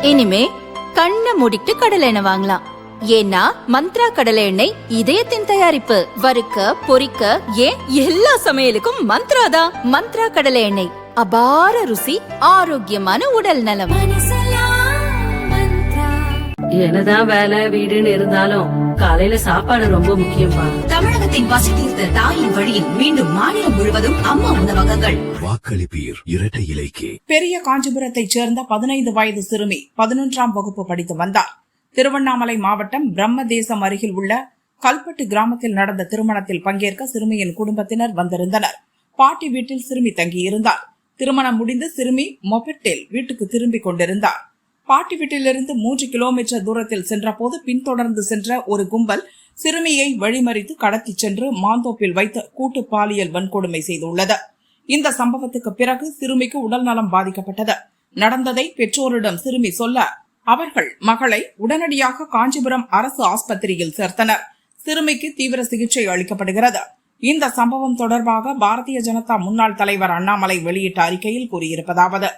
இனிமே கண்ணை மூடிட்டு கடலை எண்ணெய் வாங்கலாம். ஏன்னா மந்த்ரா கடலை எண்ணெய் இதயத்தின் தயாரிப்பு. வறுக்க பொரிக்க ஏன் எல்லா சமையலுக்கும் மந்த்ரா தான். மந்த்ரா கடலை எண்ணெய், அபார ருசி, ஆரோக்கியமான உடல் நலம். என்னதான் வேலை வீடுன்னு இருந்தாலும் காலையில சாப்பாடு ரொம்ப முக்கியமா. தமிழகத்தின் பசி தீர்த்த தாயின் வழியில் மீண்டும் மாநிலம் முழுவதும் அம்மா உணவகங்கள். வாக்களிப்பீர் இரட்டை இலைக்கே. பெரிய காஞ்சிபுரத்தைச் சேர்ந்த 15 வயது சிறுமி 11ஆம் வகுப்பு படித்து வந்தார். திருவண்ணாமலை மாவட்டம் பிரம்மதேசம் அருகில் உள்ள கல்பட்டு கிராமத்தில் நடந்த திருமணத்தில் பங்கேற்க சிறுமியின் குடும்பத்தினர் வந்திருந்தனர். பாட்டி வீட்டில் சிறுமி தங்கியிருந்தார். திருமணம் முடிந்து சிறுமி மொபெட்டில் வீட்டுக்கு திரும்பிக் கொண்டிருந்தார். பாட்டி வீட்டிலிருந்து 3 கிலோமீட்டர் தூரத்தில் சென்ற போது பின்தொடர்ந்து சென்ற ஒரு கும்பல் சிறுமியை வழிமறித்து கடத்தி சென்று மாந்தோப்பில் வைத்து கூட்டு பாலியல் வன்கொடுமை செய்துள்ளது. இந்த சம்பவத்துக்கு பிறகு சிறுமிக்கு உடல் நலம் பாதிக்கப்பட்டது. நடந்ததை பெற்றோரிடம் சிறுமி சொல்ல அவர்கள் மகளை உடனடியாக காஞ்சிபுரம் அரசு ஆஸ்பத்திரியில் சேர்த்தனர். சிறுமிக்கு தீவிர சிகிச்சை அளிக்கப்படுகிறது. இந்த சம்பவம் தொடர்பாக பாரதிய ஜனதா முன்னாள் தலைவர் அண்ணாமலை வெளியிட்ட அறிக்கையில் கூறியிருப்பதாவது: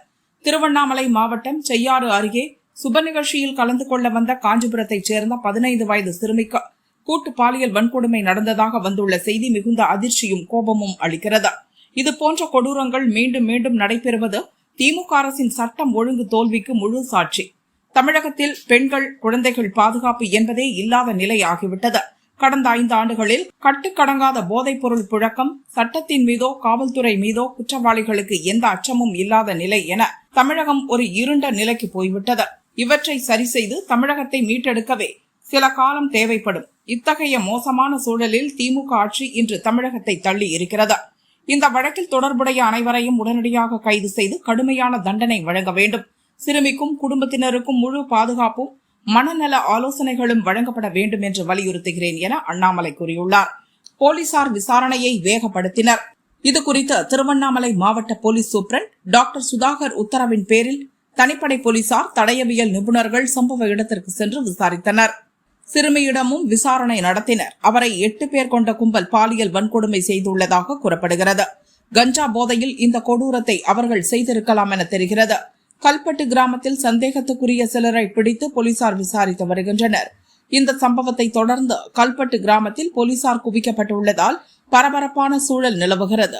திருவண்ணாமலை மாவட்டம் செய்யாறு அருகே சுப நிகழ்ச்சியில் கலந்து கொள்ள வந்த காஞ்சிபுரத்தைச் சேர்ந்த 15 வயது சிறுமிக்கு கூட்டு பாலியல் வன்கொடுமை நடந்ததாக வந்துள்ள செய்தி மிகுந்த அதிர்ச்சியும் கோபமும் அளிக்கிறது. இதுபோன்ற கொடூரங்கள் மீண்டும் மீண்டும் நடைபெறுவது திமுக அரசின் சட்டம் ஒழுங்கு தோல்விக்கு முழு சாட்சி. தமிழகத்தில் பெண்கள் குழந்தைகள் பாதுகாப்பு என்பதே இல்லாத நிலை ஆகிவிட்டது. கடந்த 5 ஆண்டுகளில் கட்டுக்கடங்காத போதைப் பொருள் புழக்கம், சட்டத்தின் மீதோ காவல்துறை மீதோ குற்றவாளிகளுக்கு எந்த அச்சமும் இல்லாத நிலை என தமிழகம் ஒரு இருண்ட நிலைக்கு போய்விட்டது. இவற்றை சரி செய்து தமிழகத்தை மீட்டெடுக்கவே சில காலம் தேவைப்படும். இத்தகைய மோசமான சூழலில் திமுக ஆட்சி இன்று தமிழகத்தை தள்ளி இருக்கிறது. இந்த வழக்கில் தொடர்புடைய அனைவரையும் உடனடியாக கைது செய்து கடுமையான தண்டனை வழங்க வேண்டும். சிறுமிக்கும் குடும்பத்தினருக்கும் முழு பாதுகாப்பும் மனநல ஆலோசனைகளும் வழங்கப்பட வேண்டும் என்று வலியுறுத்துகிறேன் என அண்ணாமலை கூறியுள்ளார். போலீசார் விசாரணையை வேகப்படுத்தினர். இதுகுறித்து திருவண்ணாமலை மாவட்ட போலீஸ் சூப்பரண்ட் டாக்டர் சுதாகர் உத்தரவின் பேரில் தனிப்படை போலீசார், தடயவியல் நிபுணர்கள் சம்பவ இடத்திற்கு சென்று விசாரித்தனர். சிறுமியிடமும் விசாரணை நடத்தினர். அவரை 8 பேர் கொண்ட கும்பல் பாலியல் வன்கொடுமை செய்துள்ளதாக கூறப்படுகிறது. கஞ்சா போதையில் இந்த கொடூரத்தை அவர்கள் செய்திருக்கலாம் என தெரிகிறது. கல்பட்டு கிராமத்தில் சந்தேகத்துக்குரிய சிலரை பிடித்து போலீசார் விசாரித்து வருகின்றனர். இந்த சம்பவத்தை தொடர்ந்து கல்பட்டு கிராமத்தில் போலீசார் குவிக்கப்பட்டுள்ளதால் பரபரப்பான சூழல் நிலவுகிறது.